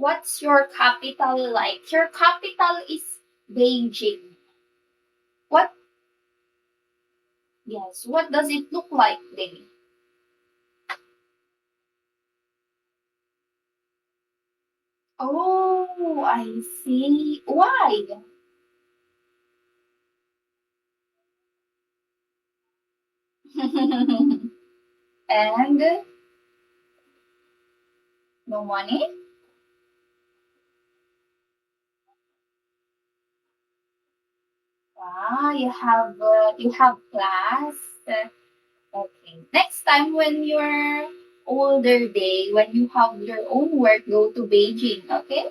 What's your capital like? Your capital is Beijing. What? Yes. What does it look like, Day? Oh, I see. Why? And no money? Ah, you have class. Okay. Next time when you're older day, when you have your own work, go to Beijing, okay?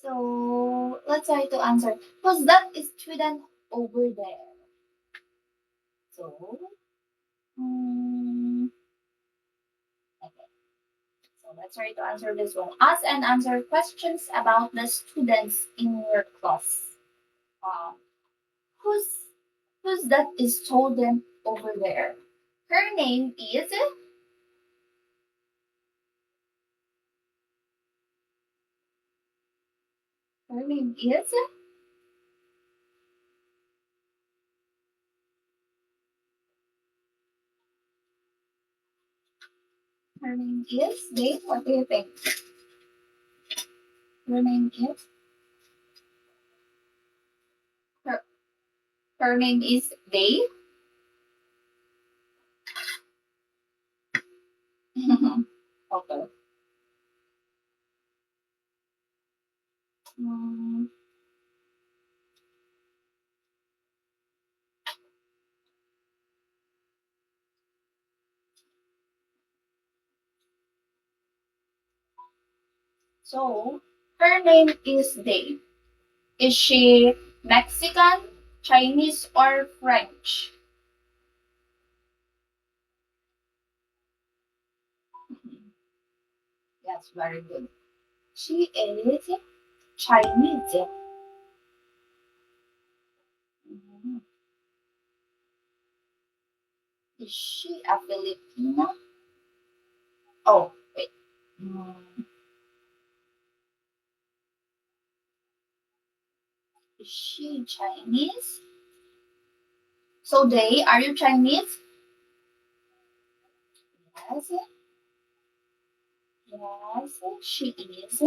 So let's try to answer. Because that is student over there. So, mm, okay. So let's try to answer this one. Ask and answer questions about the students in your class. Uh, who's who's that is student over there? Her name is her name is her name is Dave. What do you think? Her name is her her name is Dave. Okay. Mm, so her name is Dave. Is she Mexican, Chinese, or French? That's very good. She is Chinese. Mhm. Is she a Filipina? Oh, wait. Mm, is she Chinese? So they, are you Chinese? Yes. Yes, she is.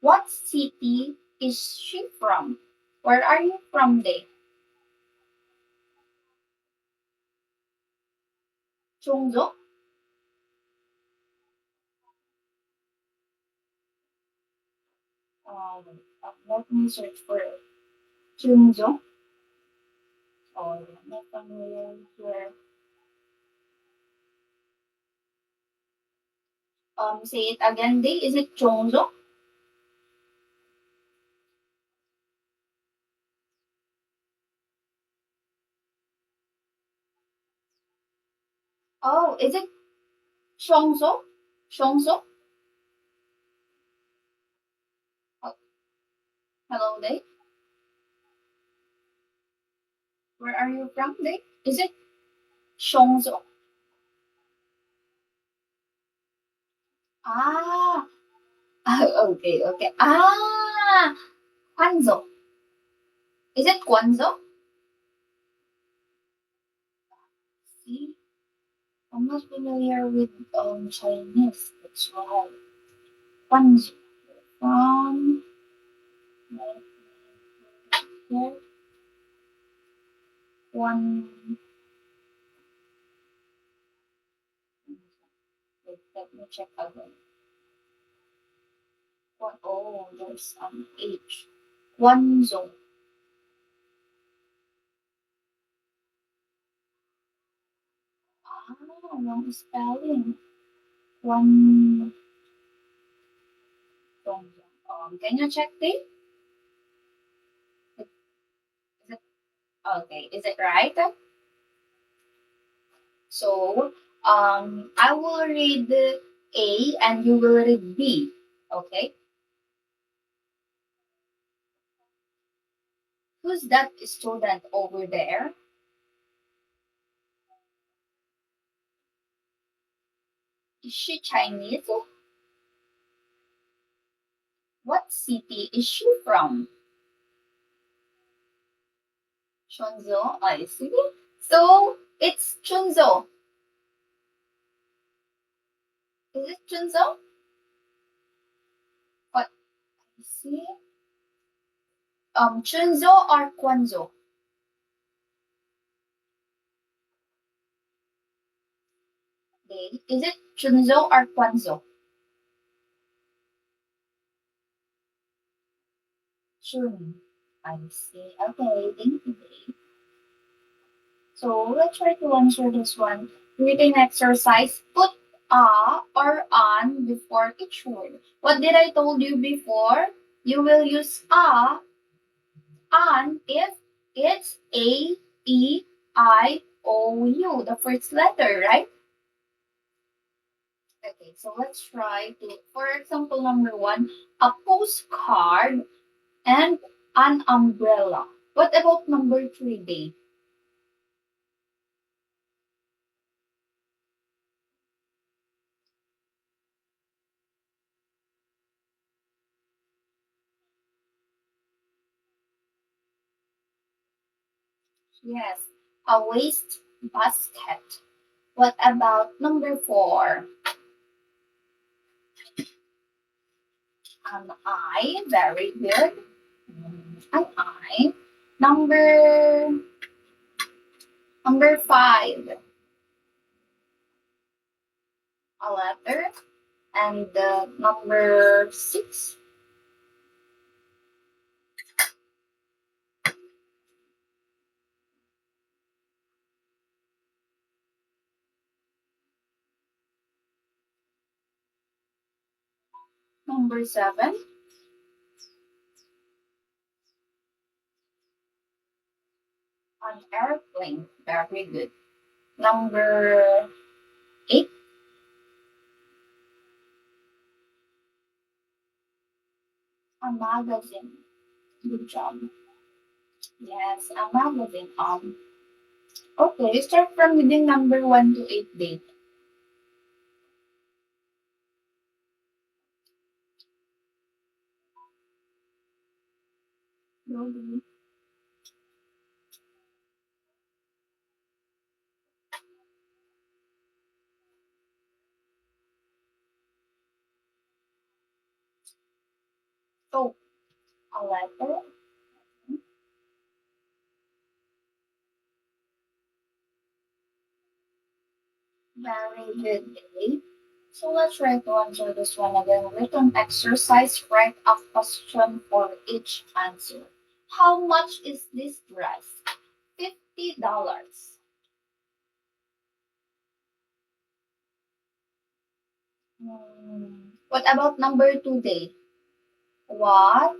What city is she from? Where are you from, they? Chungju? Let me search for it. Chungju. Oh, I'm not familiar here. Say it again, they. Is it Chungju? Oh, is it Chongzo? Chongzo? Oh, hello, they. Where are you from, they? Is it Chongzo? Ah, okay, okay. Ah, Guangzhou. Is it Guangzhou? See, I'm not familiar with Chinese. That's why. Guangzhou. From here, one. Wait, let me check again. One, oh, there's an H. Guangzhou. Ah, wrong spelling. Guangzhou. Can you check this? Is it okay? Is it right? So, I will read A and you will read B. Okay? Who's that student over there? Is she Chinese? What city is she from? Chunzo, I see. So it's Chunzo. Is it Chunzo? What? I see. Chunzo or Kwanzo? Is it Chunzo or Kwanzo? Chun. I see. Okay, thank you, Dave. So let's try to answer this one. Reading exercise. Put a or an before each word. What did I told you before? You will use a, an if it's A, E, I, O, U, the first letter, right? Okay, so let's try to, for example, number one, a postcard and an umbrella. What about number three, Dave? Yes, a waste basket. What about number four? An eye. Very good. An eye. Number five. A letter. And number six. Number seven. An airplane. Very good. Number eight. A magazine. Good job. Yes, a magazine. Okay, start from reading number one to eight, Date. Slowly. So, a letter. Very good, Date. So let's try to answer this one again. Written exercise. Write a question for each answer. How much is this dress? $50. What about number two, Date? What?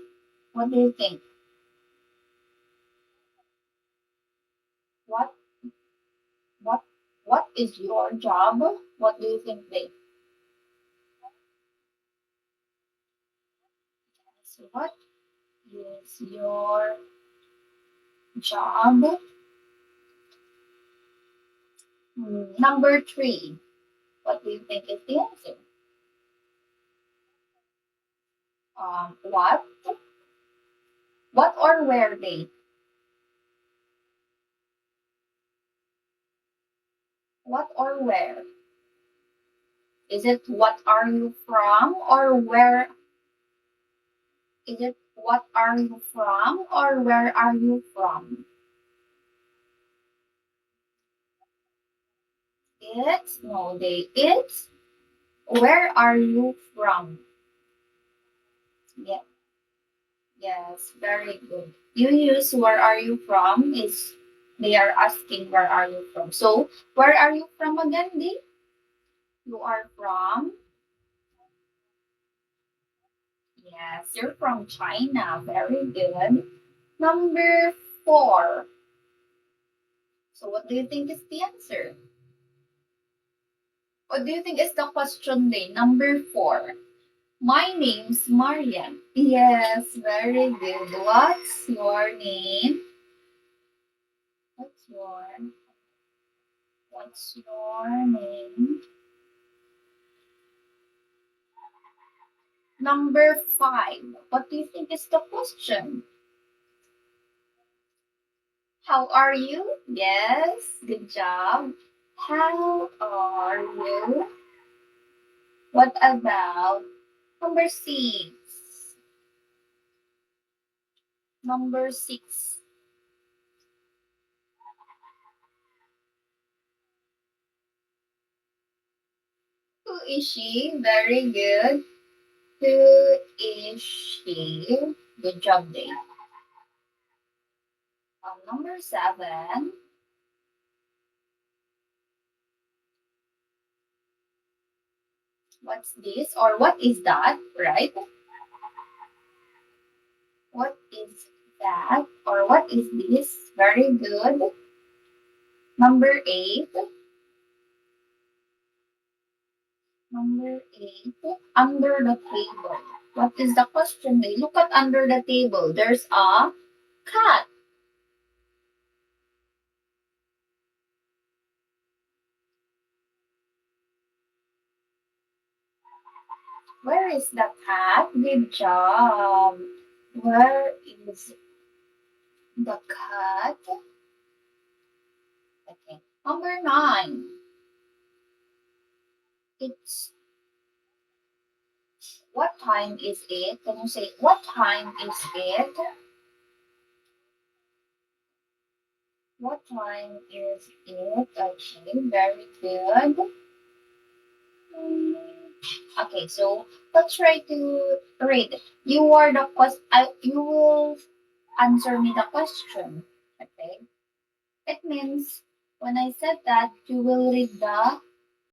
What do you think? What? What? What is your job? What do you think, Date? So what is your job? Number three. What do you think is the answer? What? What or where, Date? What or where? Is it what are you from or where? Is it what are you from or where are you from? It's no, Date. It's where are you from? Yeah. Yes, very good. You use where are you from is they are asking where are you from. So where are you from again, Dee? You are from, yes, you're from China. Very good. Number four. So what do you think is the answer? What do you think is the question, Dee? Number four. My name's Marian. Yes, very good. What's your name? What's your what's your name? Number 5. What do you think is the question? How are you? Yes, good job. How are you? What about number 6? Number 6. Who is she? Very good. Who is she? Good job, Dave. Number 7. What's this? Or what is that? Right? What is that? Or what is this? Very good. Number 8. Number 8. Under the table. What is the question? They look at under the table. There's a cat. Where is the cat? Good job. Where is the cat? Okay. Number 9. It's what time is it? Can you say what time is it? What time is it? Okay, very good. Okay, so let's try to read. You are the you will answer me the question. Okay. It means when I said that you will read the